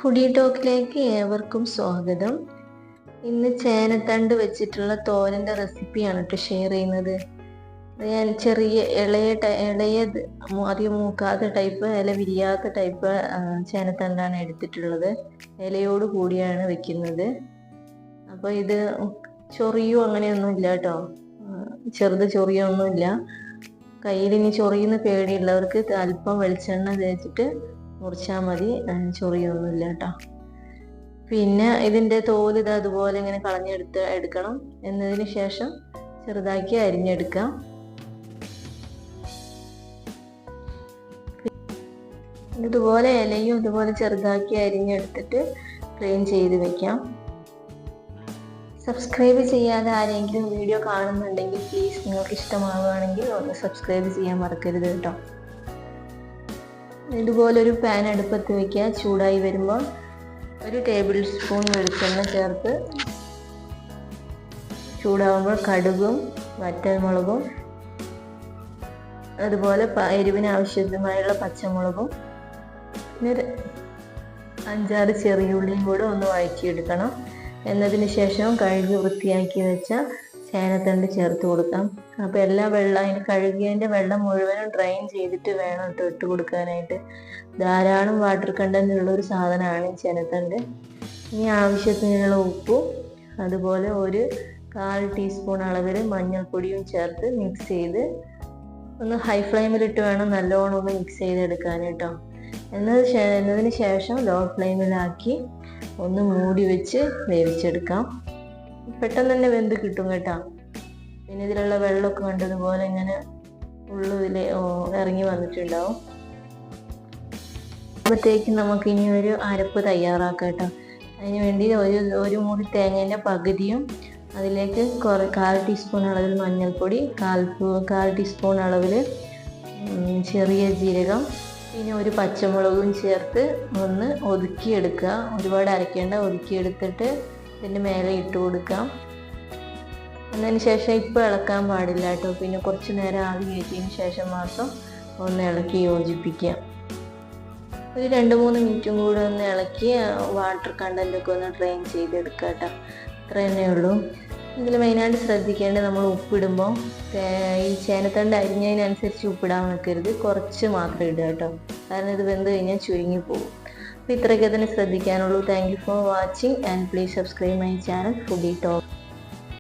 Foodie ടോക്കിലേക്ക് ഏവർക്കും സ്വാഗതം. ഇന്ന് ചേനത്തണ്ട് വെച്ചിട്ടുള്ള തോരൻ്റെ റെസിപ്പിയാണ് കേട്ടോ ഷെയർ ചെയ്യുന്നത്. ഞാൻ ചെറിയ ഇളയത് അധികം മൂക്കാത്ത ടൈപ്പ്, ഇല വിരിയാത്ത ടൈപ്പ് ചേനത്തണ്ടാണ് എടുത്തിട്ടുള്ളത്. ഇലയോട് കൂടിയാണ് വെക്കുന്നത്. അപ്പോൾ ഇത് ചൊറിയോ അങ്ങനെയൊന്നും ഇല്ല കേട്ടോ, ചെറുത് ചൊറിയോ ഒന്നുമില്ല. കയ്യിലിനി ചൊറിയുന്ന പേടിയുള്ളവർക്ക് അല്പം വെളിച്ചെണ്ണ തേച്ചിട്ട് മുറിച്ചാൽ മതി, ചൊറിയൊന്നുമില്ല കേട്ടോ. പിന്നെ ഇതിൻ്റെ തോല് ഇത് അതുപോലെ ഇങ്ങനെ എടുക്കണം. എന്നതിന് ശേഷം ചെറുതാക്കി അരിഞ്ഞെടുക്കാം. ഇതുപോലെ ഇലയും ഇതുപോലെ ചെറുതാക്കി അരിഞ്ഞെടുത്തിട്ട് ക്ലീൻ ചെയ്ത് വെക്കാം. സബ്സ്ക്രൈബ് ചെയ്യാതെ ആരെങ്കിലും വീഡിയോ കാണുന്നുണ്ടെങ്കിൽ പ്ലീസ്, നിങ്ങൾക്ക് ഇഷ്ടമാവുകയാണെങ്കിൽ ഒന്ന് സബ്സ്ക്രൈബ് ചെയ്യാൻ മറക്കരുത് കേട്ടോ. ഇതുപോലൊരു പാൻ അടുപ്പത്ത് വയ്ക്കുക. ചൂടായി വരുമ്പോൾ 1 ടേബിൾ സ്പൂൺ വെളിച്ചെണ്ണ ചേർത്ത് ചൂടാകുമ്പോൾ കടുകും വറ്റൽമുളകും അതുപോലെ എരിവിന് ആവശ്യമായുള്ള പച്ചമുളകും പിന്നെ 5-6 ചെറിയുള്ളിയും കൂടെ ഒന്ന് വഴറ്റിയെടുക്കണം. എന്നതിന് ശേഷം കഴുകി വൃത്തിയാക്കി വെച്ച ചേനത്തണ്ട് ചേർത്ത് കൊടുക്കാം. അപ്പോൾ എല്ലാ വെള്ളം, അതിന് കഴുകിയതിൻ്റെ വെള്ളം മുഴുവനും ഡ്രെയിൻ ചെയ്തിട്ട് വേണം കേട്ടോ ഇട്ട് കൊടുക്കാനായിട്ട്. ധാരാളം വാട്ടർ കണ്ടന്റ് ഉള്ള ഒരു സാധനമാണ് ഈ ചേനത്തണ്ട്. ഇനി ആവശ്യത്തിനുള്ള ഉപ്പും അതുപോലെ 1/4 ടീസ്പൂൺ അളവിൽ മഞ്ഞൾപ്പൊടിയും ചേർത്ത് മിക്സ് ചെയ്ത് ഒന്ന് ഹൈ ഫ്ലെയിമിലിട്ട് വേണം നല്ലോണം ഒന്ന് മിക്സ് ചെയ്തെടുക്കാൻ കേട്ടോ. എന്നതിന് ശേഷം ലോ ഫ്ലെയിമിലാക്കി ഒന്ന് മൂടി വെച്ച് വേവിച്ചെടുക്കാം. പെട്ടെന്ന് തന്നെ വെന്ത് കിട്ടും കേട്ടോ. പിന്നെ ഇതിലുള്ള വെള്ളമൊക്കെ കണ്ടതുപോലെ ഇങ്ങനെ ഉള്ളിൽ ഇറങ്ങി വന്നിട്ടുണ്ടാവും. അപ്പോഴത്തേക്ക് നമുക്ക് ഇനി ഒരു അരപ്പ് തയ്യാറാക്കാം കേട്ടോ. അതിന് വേണ്ടി ഒരു മുറി തേങ്ങേൻ്റെ പകുതിയും അതിലേക്ക് 1/4 ടീസ്പൂൺ അളവിൽ മഞ്ഞൾപ്പൊടി, 1/4 ടീസ്പൂൺ അളവിൽ ചെറിയ ജീരകം, പിന്നെ 1 പച്ചമുളകും ചേർത്ത് ഒന്ന് ഒതുക്കിയെടുക്കുക. ഒരുപാട് അരയ്ക്കേണ്ട, ഒതുക്കിയെടുത്തിട്ട് ഇതിൻ്റെ മേലെ ഇട്ട് കൊടുക്കാം. അതിന് ശേഷം ഇപ്പോൾ ഇളക്കാൻ പാടില്ല കേട്ടോ. പിന്നെ കുറച്ച് നേരം ആവി കയറ്റിയതിന് ശേഷം മാത്രം ഒന്ന് ഇളക്കി യോജിപ്പിക്കുക. ഒരു 2-3 മിനിറ്റും കൂടെ ഒന്ന് ഇളക്കി വാട്ടർ കണ്ടൻറ്റൊക്കെ ഒന്ന് ഡ്രെയിൻ ചെയ്തെടുക്കുക കേട്ടോ. അത്ര തന്നെ ഉള്ളൂ. ഇതിൽ മെയിനായിട്ട് ശ്രദ്ധിക്കേണ്ടത്, നമ്മൾ ഉപ്പിടുമ്പോൾ ഈ ചേനത്തണ്ട് അരിഞ്ഞതിനനുസരിച്ച് ഉപ്പിടാൻ നിൽക്കരുത്, കുറച്ച് മാത്രം ഇടുക കേട്ടോ. കാരണം ഇത് വെന്ത് കഴിഞ്ഞാൽ ചുരുങ്ങി പോകും. അപ്പോൾ ഇത്രയൊക്കെ തന്നെ ശ്രദ്ധിക്കാനുള്ളൂ. Thank you for watching and please subscribe my channel Foodie talk.